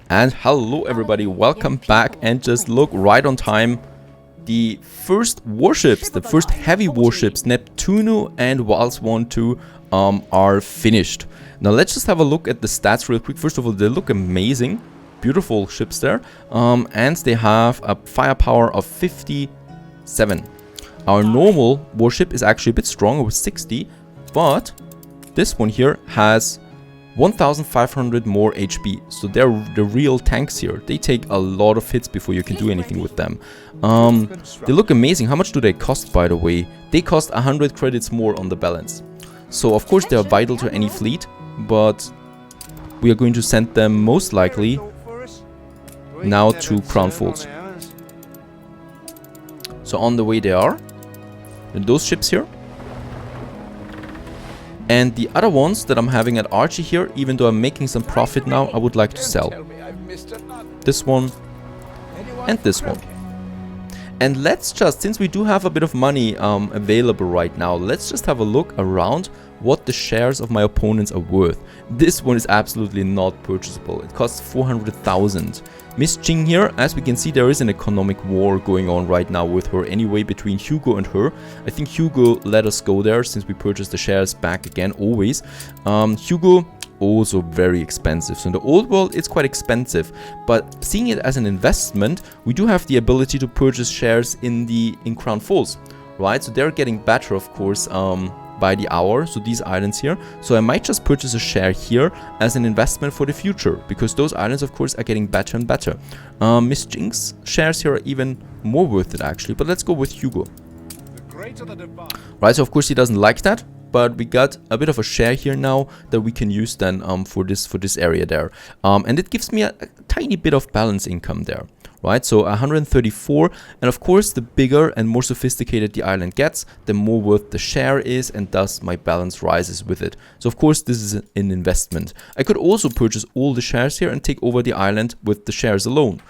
And hello everybody, welcome back, and just look right on time. The first warships, the first heavy warships, Neptuno and Waltz 1-2 are finished. Now let's just have a look at the stats real quick. First of all, they look amazing. Beautiful ships there. And they have a firepower of 57. Our normal warship is actually a bit stronger with 60, but this one here has 1500 more HP, so they're the real tanks here. They take a lot of hits before you can do anything with them. They look amazing. How much do they cost, by the way? They cost 100 credits more on the balance. So of course they are vital to any fleet, but we are going to send them most likely now to Crown Falls. So on the way they are, and those ships here. And the other ones that I'm having at Archie here, even though I'm making some profit now, I would like to sell. This one and this one. And let's just, since we do have a bit of money available right now, let's just have a look around what the shares of my opponents are worth. This one is absolutely not purchasable. It costs 400,000. Miss Jing here, as we can see, there is an economic war going on right now with her anyway, between Hugo and her. I think Hugo let us go there since we purchased the shares back again, always. Hugo, also very expensive. So in the old world, it's quite expensive. But seeing it as an investment, we do have the ability to purchase shares in Crown Falls, right? So they're getting better, of course, by the hour, so these islands here. So I might just purchase a share here as an investment for the future, because those islands of course are getting better and better. Miss Jinx shares here are even more worth it actually, but let's go with Hugo. Right, so of course he doesn't like that, but we got a bit of a share here now that we can use then for this area there. And it gives me a tiny bit of balance income there. Right, so 134, and of course the bigger and more sophisticated the island gets, the more worth the share is, and thus my balance rises with it. So of course this is an investment. I could also purchase all the shares here and take over the island with the shares alone,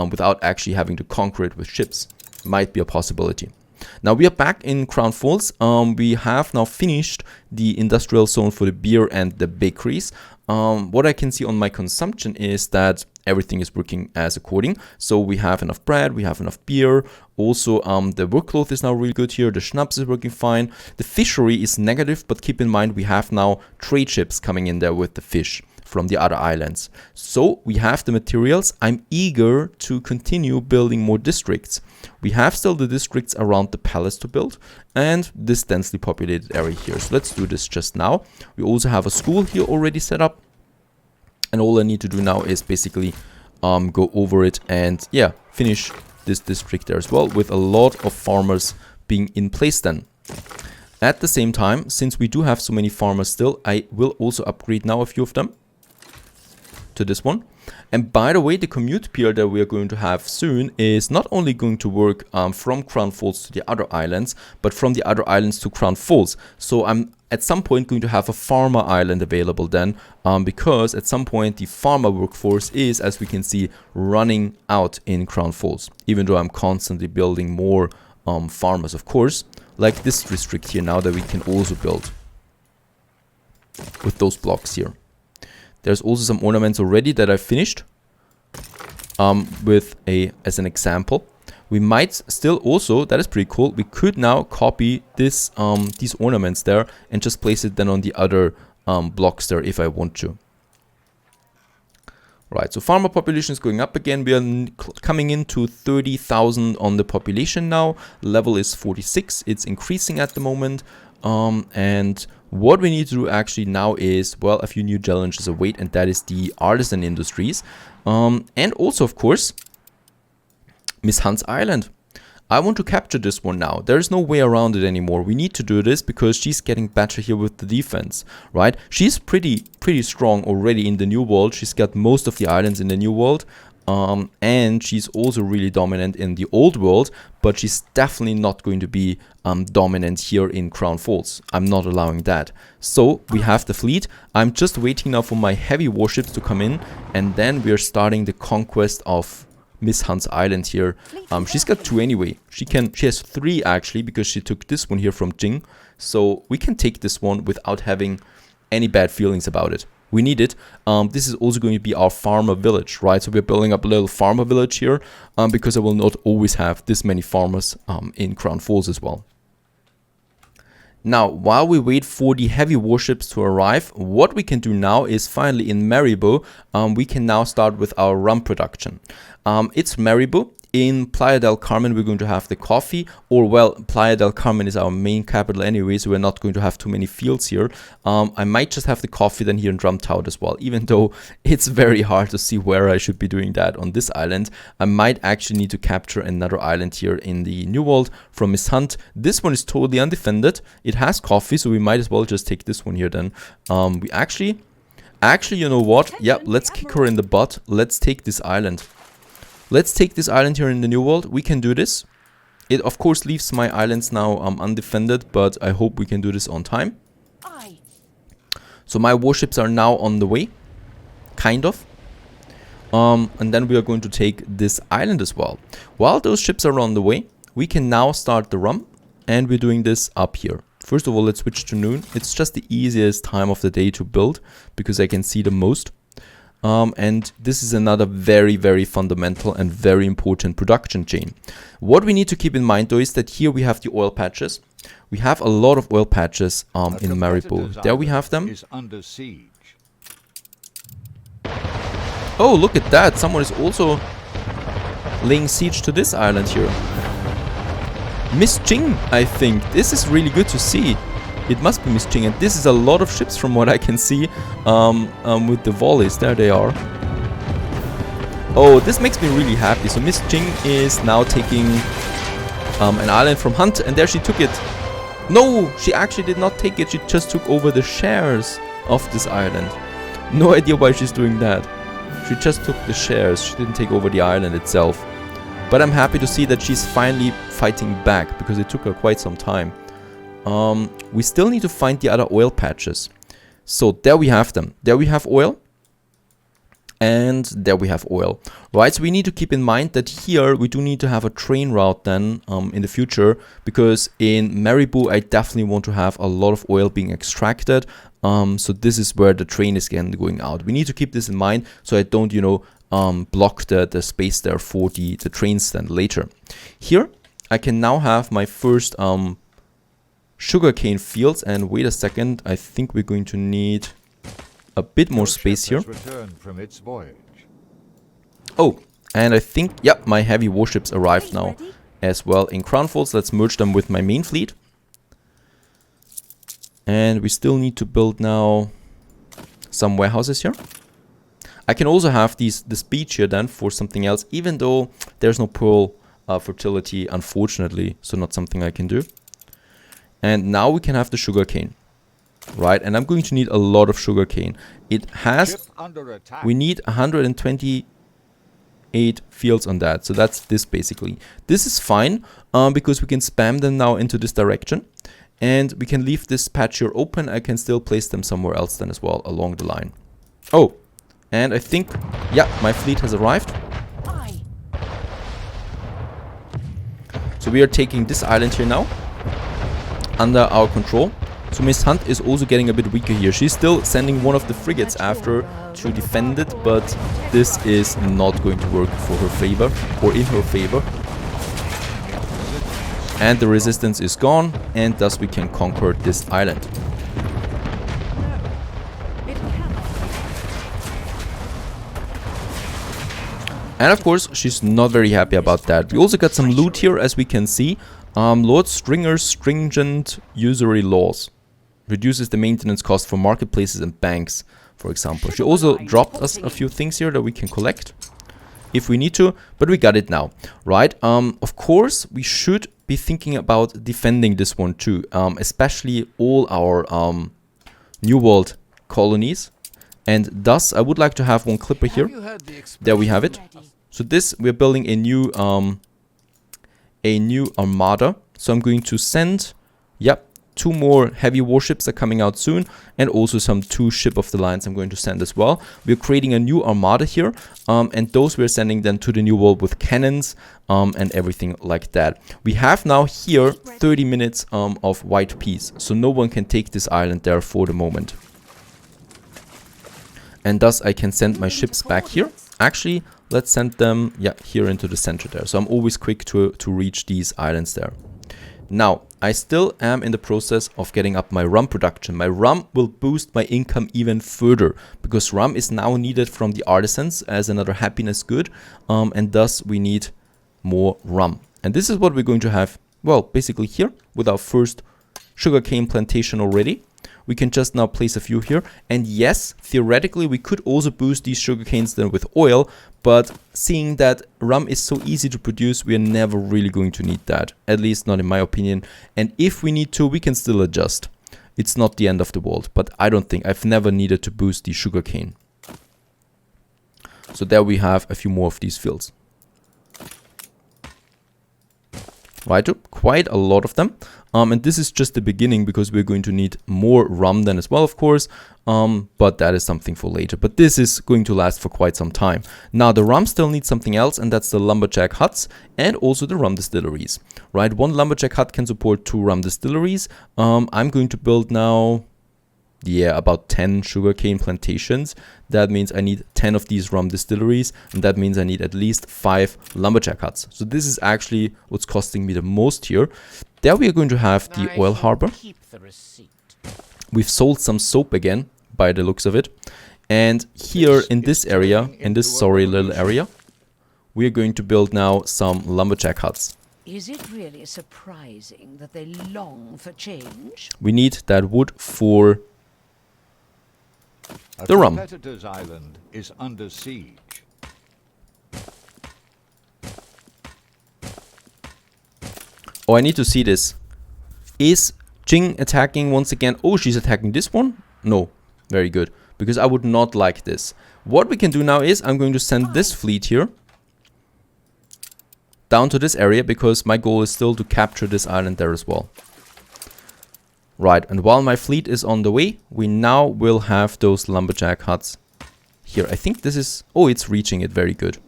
without actually having to conquer it with ships. Might be a possibility. Now we are back in Crown Falls. We have now finished the industrial zone for the beer and the bakeries. What I can see on my consumption is that everything is working as according. So we have enough bread, we have enough beer. Also, the work cloth is now really good here. The schnapps is working fine. The fishery is negative, but keep in mind we have now trade ships coming in there with the fish from the other islands. So we have the materials. I'm eager to continue building more districts. We have still the districts around the palace to build and this densely populated area here. So let's do this just now. We also have a school here already set up. And all I need to do now is basically go over it and yeah, finish this district there as well, with a lot of farmers being in place then. At the same time, since we do have so many farmers still, I will also upgrade now a few of them to this one. And by the way, the commute pier that we are going to have soon is not only going to work from Crown Falls to the other islands, but from the other islands to Crown Falls. So I'm at some point going to have a farmer island available then, because at some point the farmer workforce is, as we can see, running out in Crown Falls. Even though I'm constantly building more farmers, of course, like this district here now that we can also build with those blocks here. There's also some ornaments already that I finished as an example. We might still also, that is pretty cool, we could now copy this these ornaments there and just place it then on the other blocks there if I want to. Right, so farmer population is going up again. We are coming into 30,000 on the population now. Level is 46. It's increasing at the moment. And what we need to do actually now is, well, a few new challenges await, and that is the artisan industries. And also, of course, Miss Hunt's Island. I want to capture this one now. There's no way around it anymore. We need to do this because she's getting better here with the defense, right? She's pretty strong already in the New World. She's got most of the islands in the New World. And she's also really dominant in the Old World, but she's definitely not going to be dominant here in Crown Falls. I'm not allowing that. So we have the fleet. I'm just waiting now for my heavy warships to come in, and then we are starting the conquest of Miss Hunt's Island here. She's got 2 anyway. She has 3 actually, because she took this one here from Jing. So we can take this one without having any bad feelings about it. we need it. This is also going to be our farmer village, right? So we're building up a little farmer village here because I will not always have this many farmers in Crown Falls as well. Now, while we wait for the heavy warships to arrive, what we can do now is finally in Maribo, we can now start with our rum production. It's Maribo. In Playa del Carmen, we're going to have the coffee, or well, Playa del Carmen is our main capital anyway, so we're not going to have too many fields here. I might just have the coffee then here in Drumtown as well, even though it's very hard to see where I should be doing that on this island. I might actually need to capture another island here in the New World from Miss Hunt. This one is totally undefended. It has coffee, so we might as well just take this one here then. We actually, you know what? Yeah, let's kick her in the butt. Let's take this island. Let's take this island here in the New World. We can do this. It of course leaves my islands now undefended, but I hope we can do this on time. So my warships are now on the way, kind of. And then we are going to take this island as well. While those ships are on the way, we can now start the rum, and we're doing this up here. First of all, let's switch to noon. It's just the easiest time of the day to build because I can see the most. And this is another very, very fundamental and very important production chain. What we need to keep in mind though is that here we have the oil patches. We have a lot of oil patches in Maribo. There we have them. Oh, look at that. Someone is also laying siege to this island here. Miss Jing, I think. This is really good to see. It must be Miss Jing, and this is a lot of ships from what I can see with the volleys. There they are. Oh, this makes me really happy. So Miss Jing is now taking an island from Hunt, and there she took it. No, she actually did not take it. She just took over the shares of this island. No idea why she's doing that. She just took the shares. She didn't take over the island itself. But I'm happy to see that she's finally fighting back because it took her quite some time. We still need to find the other oil patches. So there we have them. There we have oil. And there we have oil. Right, so we need to keep in mind that here we do need to have a train route then in the future. Because in Maribo I definitely want to have a lot of oil being extracted. So this is where the train is again going out. We need to keep this in mind so I don't, you know, block the space there for the trains then later. Here I can now have my first sugarcane fields, and wait a second, I think we're going to need a bit more space here. Oh, and I think, yeah, my heavy warships arrived now as well in Crown Falls. Let's merge them with my main fleet. And we still need to build now some warehouses here. I can also have this beach here then for something else, even though there's no pearl fertility, unfortunately, so not something I can do. And now we can have the sugarcane, right? And I'm going to need a lot of sugarcane. It has, we need 128 fields on that. So that's this basically. This is fine because we can spam them now into this direction. And we can leave this patch here open. I can still place them somewhere else then as well along the line. Oh, and I think, yeah, my fleet has arrived. So we are taking this island here now under our control. So Miss Hunt is also getting a bit weaker here. She's still sending one of the frigates after to defend it, but this is not going to work for her favor or in her favor. And the resistance is gone, and thus we can conquer this island. And of course, she's not very happy about that. We also got some loot here, as we can see. Lord Stringer's stringent usury laws. Reduces the maintenance cost for marketplaces and banks, for example. She also dropped us a few things here that we can collect if we need to, but we got it now, right? Of course, we should be thinking about defending this one too, especially all our New World colonies. And thus, I would like to have one clipper here. There we have it. So this, we're building a new armada. So I'm going to send, yep, 2 more heavy warships are coming out soon, and also some 2 ship of the lines I'm going to send as well. We're creating a new armada here, and those we're sending then to the New World with cannons and everything like that. We have now here 30 minutes of white peace, so no one can take this island there for the moment. And thus I can send my ships back here. Actually, let's send them, yeah, here into the center there. So I'm always quick to reach these islands there. Now, I still am in the process of getting up my rum production. My rum will boost my income even further because rum is now needed from the artisans as another happiness good. And thus we need more rum. And this is what we're going to have, well, basically here with our first sugarcane plantation already. We can just now place a few here. And yes, theoretically, we could also boost these sugarcanes then with oil. But seeing that rum is so easy to produce, we are never really going to need that. At least not in my opinion. And if we need to, we can still adjust. It's not the end of the world. But I don't think, I've never needed to boost the sugarcane. So there we have a few more of these fields. Right, quite a lot of them. And this is just the beginning because we're going to need more rum then as well, of course. But that is something for later. But this is going to last for quite some time. Now, the rum still needs something else, and that's the lumberjack huts and also the rum distilleries. Right, one lumberjack hut can support 2 rum distilleries. I'm going to build now, yeah, about 10 sugarcane plantations. That means I need 10 of these rum distilleries, and that means I need at least 5 lumberjack huts. So this is actually what's costing me the most here. There we are going to have the oil harbor. We've sold some soap again, by the looks of it. And here in this area, in this sorry little area, we are going to build now some lumberjack huts. Is it really surprising that they long for change? We need that wood for the rum. Competitor's island is under siege. Oh, I need to see this. Is Jing attacking once again? Oh, she's attacking this one? No. Very good. Because I would not like this. What we can do now is I'm going to send this fleet here down to this area because my goal is still to capture this island there as well. Right, and while my fleet is on the way, we now will have those lumberjack huts here. I think this is... Oh, it's reaching it. Very good.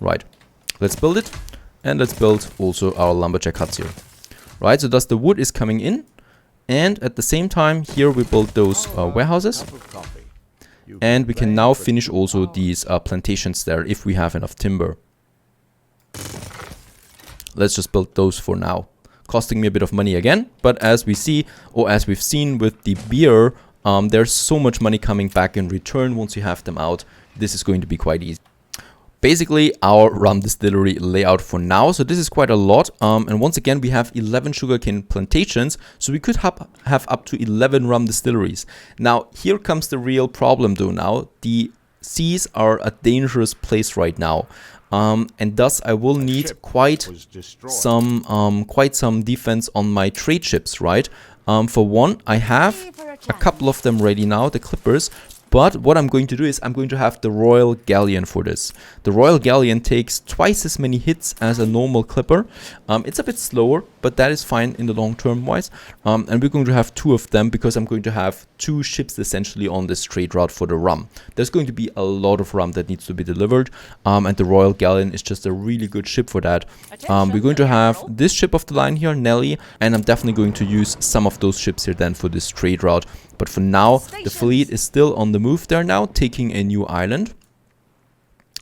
Right. Let's build it. And let's build also our lumberjack huts here. Right, so thus the wood is coming in. And at the same time, here we build those warehouses. And we can now finish also these plantations there if we have enough timber. Let's just build those for now. Costing me a bit of money again. But as we see, or as we've seen with the beer, there's so much money coming back in return once you have them out. This is going to be quite easy. Basically our rum distillery layout for now. So this is quite a lot. And once again, we have 11 sugarcane plantations. So we could have up to 11 rum distilleries. Now, here comes the real problem though now. The seas are a dangerous place right now. And thus I will need quite some defense on my trade ships, right? For one, I have a couple of them ready now, the clippers. But what I'm going to do is I'm going to have the Royal Galleon for this. The Royal Galleon takes twice as many hits as a normal clipper. It's a bit slower, but that is fine in the long term wise. And we're going to have 2 of them because I'm going to have 2 ships essentially on this trade route for the rum. There's going to be a lot of rum that needs to be delivered. And the Royal Galleon is just a really good ship for that. We're going to have this ship of the line here, Nelly. And I'm definitely going to use some of those ships here then for this trade route. But for now, the fleet is still on the move there now, taking a new island.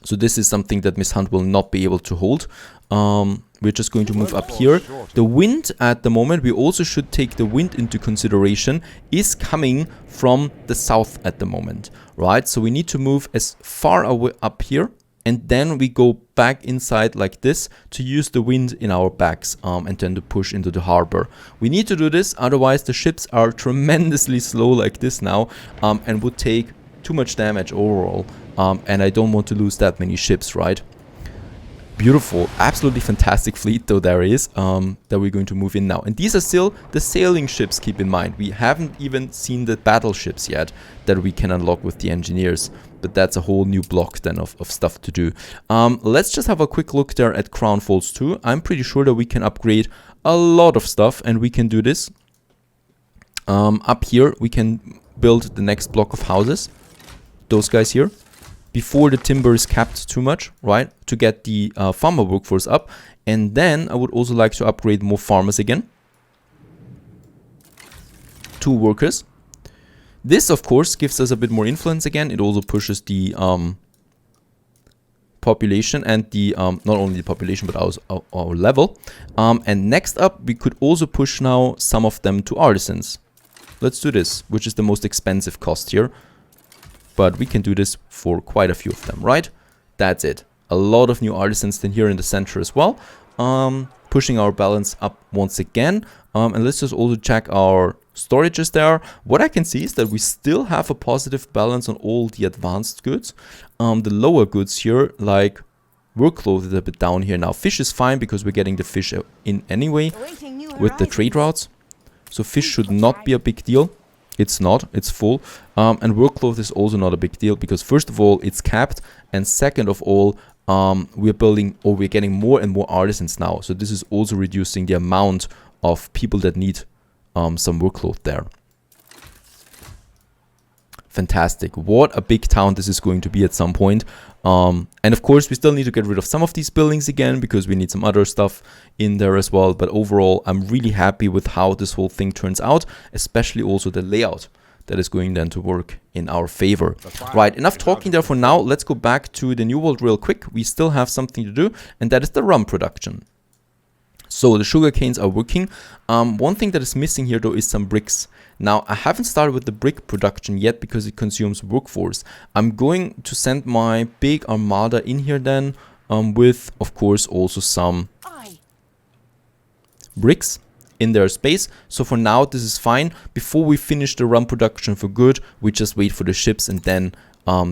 So this is something that Miss Hunt will not be able to hold. We're just going to move up here. The wind at the moment, we also should take the wind into consideration, is coming from the south at the moment, right? So we need to move as far away up here. And then we go back inside like this to use the wind in our backs and then to push into the harbor. We need to do this, otherwise the ships are tremendously slow like this now and would take too much damage overall. And I don't want to lose that many ships, right? Beautiful, absolutely fantastic fleet though there is that we're going to move in now. And these are still the sailing ships, keep in mind. We haven't even seen the battleships yet that we can unlock with the engineers. But that's a whole new block then of stuff to do. Let's just have a quick look there at Crown Falls 2. I'm pretty sure that we can upgrade a lot of stuff and we can do this. Up here we can build the next block of houses. Those guys here. Before the timber is capped too much, right? To get the farmer workforce up. And then I would also like to upgrade more farmers again. 2 workers. This, of course, gives us a bit more influence again. It also pushes the population and the not only the population but our level. And next up, we could also push now some of them to artisans. Let's do this, which is the most expensive cost here. But we can do this for quite a few of them, right? That's it. A lot of new artisans then here in the center as well. Pushing our balance up once again. And let's just also check our storages there. What I can see is that we still have a positive balance on all the advanced goods. The lower goods here, like workload, is a bit down here now. Fish is fine because we're getting the fish in anyway with the trade routes. So fish should not be a big deal. It's not, it's full. And workload is also not a big deal because first of all, it's capped. And second of all, we're building, or we're getting more and more artisans now. So this is also reducing the amount of people that need some workload there. Fantastic. What a big town this is going to be at some point. And of course, we still need to get rid of some of these buildings again because we need some other stuff in there as well. But overall, I'm really happy with how this whole thing turns out, especially also the layout that is going then to work in our favor. Right, enough talking there for now. Let's go back to the New World real quick. We still have something to do, and that is the rum production. So the sugar canes are working. One thing that is missing here though is some bricks. Now I haven't started with the brick production yet because it consumes workforce. I'm going to send my big armada in here then with of course also some bricks in their space. So for now this is fine. Before we finish the rum production for good, we just wait for the ships and then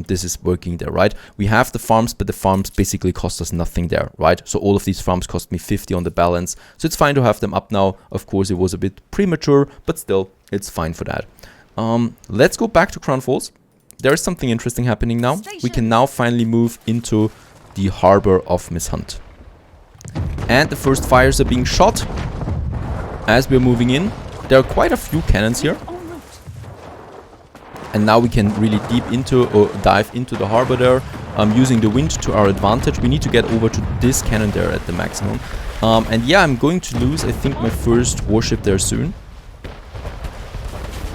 this is working there, right? We have the farms, but the farms basically cost us nothing there, right? So all of these farms cost me 50 on the balance. So it's fine to have them up now. Of course, it was a bit premature, but still, it's fine for that. Let's go back to Crown Falls. There is something interesting happening now. We can now finally move into the harbor of Miss Hunt. And the first fires are being shot as we're moving in. There are quite a few cannons here. And now we can really dive into the harbor there, using the wind to our advantage. We need to get over to this cannon there at the maximum. And yeah, I'm going to lose, I think, my first warship there soon.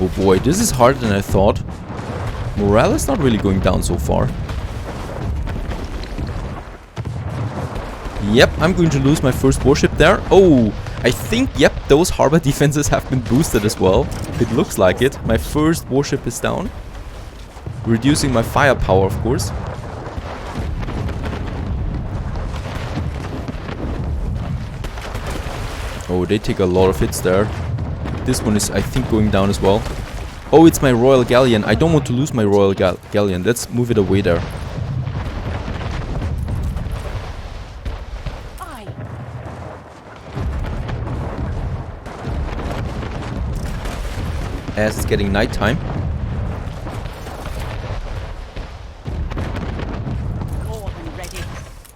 Oh boy, this is harder than I thought. Morale is not really going down so far. Yep, I'm going to lose my first warship there. Oh, I think, yep, those harbor defenses have been boosted as well. It looks like it. My first warship is down. Reducing my firepower, of course. Oh, they take a lot of hits there. This one is, I think, going down as well. Oh, it's my Royal Galleon. I don't want to lose my Royal Galleon. Let's move it away there. As it's getting nighttime.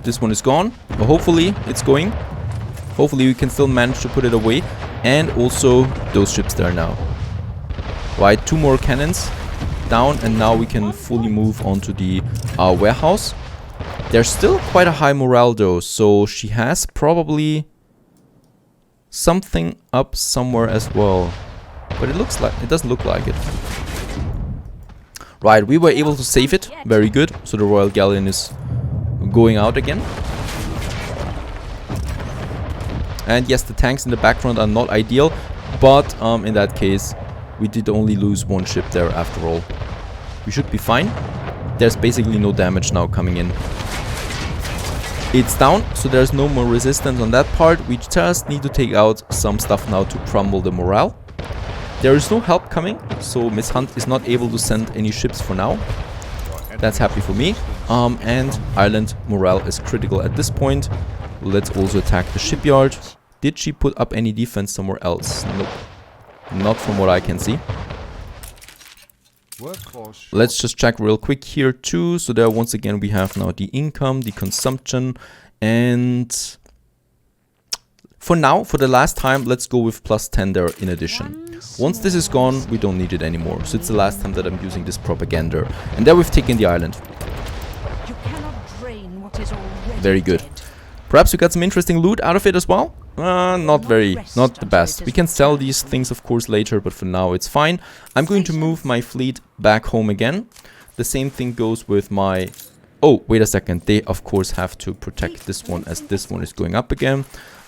This one is gone. But hopefully it's going. Hopefully we can still manage to put it away. And also those ships there now. Right, 2 more cannons down. And now we can fully move on to the warehouse. There's still quite a high morale though. So she has probably something up somewhere as well. But it doesn't look like it. Right, we were able to save it. Very good. So the Royal Galleon is going out again. And yes, the tanks in the background are not ideal. But in that case, we did only lose 1 ship there after all. We should be fine. There's basically no damage now coming in. It's down, so there's no more resistance on that part. We just need to take out some stuff now to crumble the morale. There is no help coming, so Miss Hunt is not able to send any ships for now. That's happy for me. And Ireland morale is critical at this point. Let's also attack the shipyard. Did she put up any defense somewhere else? Nope. Not from what I can see. Let's just check real quick here too. So there once again we have now the income, the consumption, and for now, for the last time, let's go with +10 there in addition. Once this is gone, we don't need it anymore. So it's the last time that I'm using this propaganda. And there we've taken the island. You cannot drain what is already Very good. dead. Perhaps we got some interesting loot out of it as well. not the best. We can sell these things, of course, later, but for now it's fine. I'm going to move my fleet back home again. The same thing goes with my... Oh, wait a second. They, of course, have to protect this one as this one is going up again.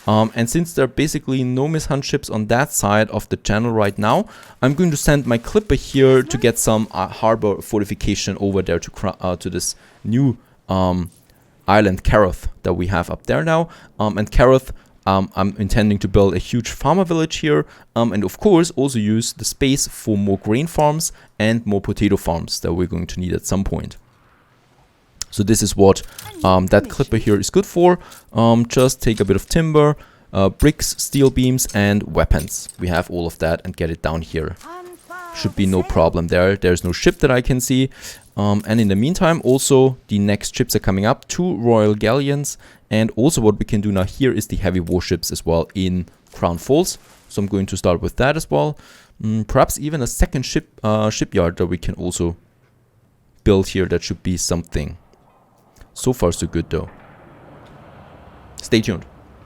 And since there are basically no mishunt ships on that side of the channel right now, I'm going to send my clipper here to get some harbor fortification over there to this new island, Karoth, that we have up there now. And Karoth... I'm intending to build a huge farmer village here, and of course also use the space for more grain farms and more potato farms that we're going to need at some point. So this is what that clipper here is good for. Just take a bit of timber, bricks, steel beams, and weapons. We have all of that and get it down here. Should be no problem there. There's no ship that I can see. And in the meantime, also the next ships are coming up, 2 royal galleons, and also what we can do now here is the heavy warships as well in Crown Falls. So I'm going to start with that as well. Perhaps even a second shipyard that we can also build here. That should be something. So far so good though. Stay tuned.